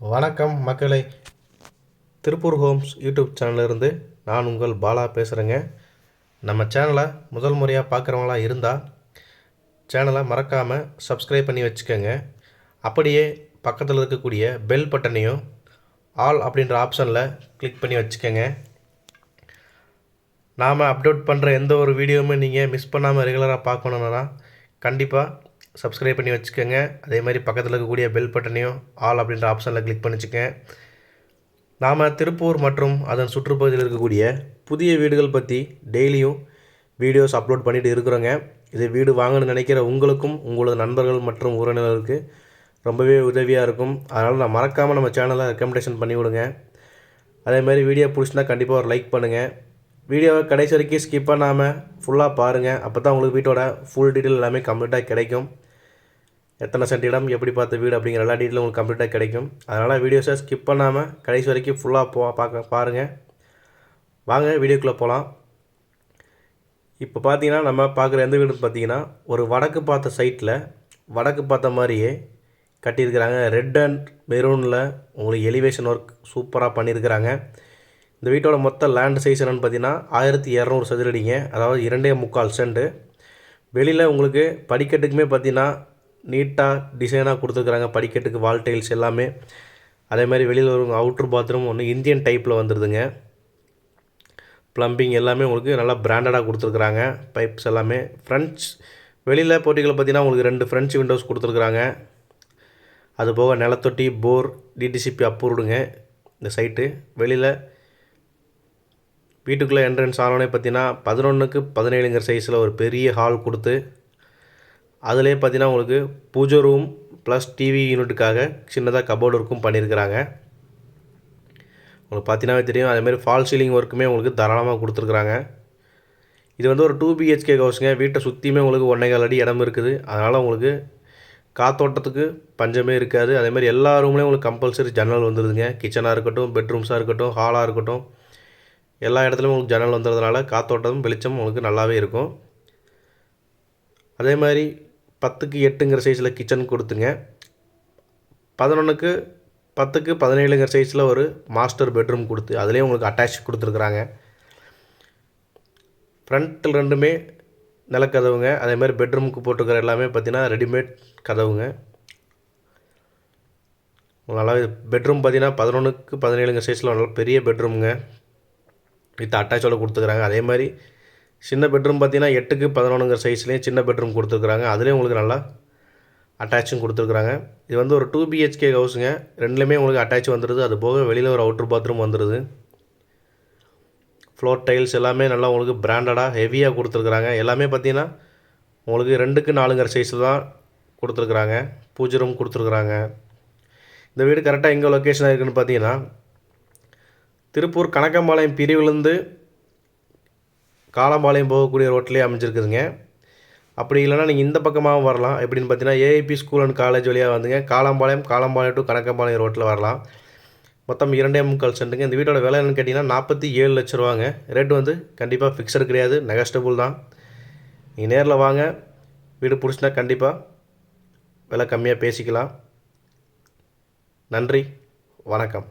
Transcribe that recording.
வணக்கம் மக்களை, Tiruppur Holmes YouTube சேனலிருந்து நான் உங்கள் பாலா பேசுகிறேங்க. நம்ம சேனலை முதல் முறையாக பார்க்குறவங்களா இருந்தால் சேனலை மறக்காமல் சப்ஸ்கிரைப் பண்ணி வச்சுக்கோங்க. அப்படியே பக்கத்தில் இருக்கக்கூடிய பெல் பட்டனையும் ஆல் அப்படின்ற ஆப்ஷனில் கிளிக் பண்ணி வச்சுக்கோங்க. நாம் அப்லோட் பண்ணுற எந்த ஒரு வீடியோவுமே நீங்கள் மிஸ் பண்ணாமல் ரெகுலராக பார்க்கணுன்னா கண்டிப்பாக சப்ஸ்கிரைப் பண்ணி வச்சுக்கோங்க. அதே மாதிரி பக்கத்தில் இருக்கக்கூடிய பெல் பட்டனையும் ஆல் அப்படின்ற ஆப்ஷனில் கிளிக் பண்ணிச்சுக்கங்க. நாம் திருப்பூர் மற்றும் அதன் சுற்றுப்பகுதியில் இருக்கக்கூடிய புதிய வீடுகள் பற்றி டெய்லியும் வீடியோஸ் அப்லோட் பண்ணிட்டு இருக்கிறோங்க. இது வீடு வாங்கணும்னு நினைக்கிற உங்களுக்கும் உங்களோட நண்பர்கள் மற்றும் உறவினர்களுக்கு ரொம்பவே உதவியாக இருக்கும். அதனால் நான் மறக்காமல் நம்ம சேனலை ரெக்கமெண்டேஷன் பண்ணி விடுங்க. அதேமாதிரி வீடியோ பிடிச்சினா கண்டிப்பாக ஒரு லைக் பண்ணுங்கள். வீடியோவை கடைசி வரைக்கும் ஸ்கிப் பண்ணாமல் ஃபுல்லாக பாருங்கள். அப்போ தான் உங்களுக்கு வீட்டோட ஃபுல் டீட்டெயில் எல்லாமே கம்ப்ளீட்டாக கிடைக்கும். எத்தனை சென்ட் இடம், எப்படி பார்த்த வீடு அப்படிங்கிற எல்லா டீட்டெயிலும் உங்களுக்கு கம்ப்ளீட்டாக கிடைக்கும். அதனால் வீடியோஸை ஸ்கிப் பண்ணாமல் கடைசி வரைக்கும் ஃபுல்லாக பாருங்கள். வாங்க வீடியோக்குள்ளே போகலாம். இப்போ பார்த்தீங்கன்னா நம்ம பார்க்குற எந்த வீடுன்னு பார்த்தீங்கன்னா ஒரு வடக்கு பார்த்த சைட்டில் வடக்கு பார்த்த மாதிரியே கட்டியிருக்கிறாங்க. ரெட் அண்ட் மெரூனில் உங்களுக்கு எலிவேஷன் ஒர்க் சூப்பராக பண்ணியிருக்கிறாங்க. இந்த வீட்டோட மொத்த லேண்ட் சைஸ் என்னென்னு பார்த்தீங்கன்னா 1200 சதுரடிங்க, அதாவது 2.25 சென்ட். வெளியில் உங்களுக்கு படிக்கட்டுக்குமே பார்த்தீங்கன்னா நீட்டாக டிசைனாக கொடுத்துருக்குறாங்க. படிக்கட்டுக்கு வால் டைல்ஸ் எல்லாமே. அதே மாதிரி வெளியில் ஒரு அவுட்ரு பாத்ரூம் ஒன்று இந்தியன் டைப்பில் வந்துடுதுங்க. ப்ளம்பிங் எல்லாமே உங்களுக்கு நல்லா பிராண்டடாக கொடுத்துருக்குறாங்க. பைப்ஸ் எல்லாமே ஃப்ரெண்ட்ஸ் வெளியில் போட்டிகளை பார்த்தீங்கன்னா உங்களுக்கு 2 ஃப்ரெண்ட்ஸ் விண்டோஸ் கொடுத்துருக்குறாங்க. அதுபோக நிலத்தொட்டி, போர், டிடிசிபி அப்ரூவ்டுங்க இந்த சைட்டு. வெளியில் வீட்டுக்குள்ளே என்ட்ரன்ஸ் ஆனோடனே பார்த்தீங்கன்னா 11க்கு 17ங்கிற சைஸில் ஒரு பெரிய ஹால் கொடுத்து அதிலே பார்த்தீங்கன்னா உங்களுக்கு பூஜை ரூம் ப்ளஸ் டிவி யூனிட்டுக்காக சின்னதாக கபோர்டு ஒர்க்கும் பண்ணியிருக்கிறாங்க. உங்களுக்கு பார்த்தீங்கன்னாவே தெரியும். அதேமாதிரி ஃபால் சீலிங் ஒர்க்குமே உங்களுக்கு தாராளமாக கொடுத்துருக்குறாங்க. இது வந்து ஒரு 2 BHK ஹவுஸுங்க. வீட்டை சுற்றியுமே உங்களுக்கு 1.25 அடி இடம் இருக்குது. அதனால் உங்களுக்கு காத்தோட்டத்துக்கு பஞ்சமே இருக்காது. அதேமாதிரி எல்லா ரூம்லேயும் உங்களுக்கு கம்பல்சரி ஜன்னல் வந்துடுதுங்க. கிச்சனாக இருக்கட்டும், பெட்ரூம்ஸாக இருக்கட்டும், ஹாலாக இருக்கட்டும், எல்லா இடத்துலையும் உங்களுக்கு ஜன்னல் வந்துடுறதுனால காத்தோட்டம் வெளிச்சம் உங்களுக்கு நல்லாவே இருக்கும். அதே மாதிரி 10க்கு 8ங்கிற சைஸில் கிச்சன் கொடுத்துங்க. 11க்கு 10க்கு 17ங்கிற சைஸில் ஒரு மாஸ்டர் பெட்ரூம் கொடுத்து அதுலேயும் உங்களுக்கு அட்டாச் கொடுத்துருக்குறாங்க. ஃப்ரண்ட்டில் 2மே நிலக்கதவுங்க. அதேமாதிரி பெட்ரூமுக்கு போட்டுருக்கிற எல்லாமே பார்த்தீங்கன்னா ரெடிமேட் கதவுங்க. நல்லாவே பெட்ரூம் பார்த்தீங்கன்னா 11க்கு 17ங்கிற சைஸில் நல்லா பெரிய பெட்ரூமுங்க வித் அட்டாச்சோடு கொடுத்துருக்குறாங்க. அதே மாதிரி சின்ன பெட்ரூம் பார்த்தீங்கன்னா 8க்கு 11ங்கிற சைஸ்லேயும் சின்ன பெட்ரூம் கொடுத்துருக்குறாங்க. அதுலேயும் உங்களுக்கு நல்லா அட்டாச்சும் கொடுத்துருக்குறாங்க. இது வந்து ஒரு 2 BHK ஹவுஸுங்க. 2லேயுமே உங்களுக்கு அட்டாச் வந்துடுது. அது போக வெளியில் ஒரு அவுட்ரு பாத்ரூம் வந்துடுது. ஃப்ளோர் டைல்ஸ் எல்லாமே நல்லா உங்களுக்கு பிராண்டடாக ஹெவியாக கொடுத்துருக்குறாங்க. எல்லாமே பார்த்தீங்கன்னா உங்களுக்கு 2க்கு 4ங்கிற சைஸில் தான் கொடுத்துருக்குறாங்க. பூஜை ரூம் கொடுத்துருக்குறாங்க. இந்த வீடு கரெக்டாக எங்கே லொக்கேஷனாக இருக்குதுன்னு பார்த்தீங்கன்னா திருப்பூர் கணக்கம்பாளையம் பிரிவுலேருந்து காலம்பாளையம் போகக்கூடிய ரோட்லேயே அமைஞ்சிருக்குதுங்க. அப்படி இல்லைனா நீங்கள் இந்த பக்கமாகவும் வரலாம். எப்படின்னு பார்த்தீங்கன்னா ஏஐபி ஸ்கூல் அண்ட் காலேஜ் வழியாக வந்துங்க காலம்பாளையம் டு கணக்கம்பாளையம் ரோட்டில் வரலாம். மொத்தம் 2.25 சென்ட்டுங்க. இந்த வீட்டோட விலை என்னன்னு கேட்டிங்கன்னா 47 லட்ச ரூபாங்க. ரேட்டு வந்து கண்டிப்பாக ஃபிக்ஸடு கிடையாது, நெகஸ்டபுள் தான். நீங்கள் நேரில் வாங்க, வீடு பிடிச்சினா கண்டிப்பாக விலை கம்மியாக பேசிக்கலாம். நன்றி, வணக்கம்.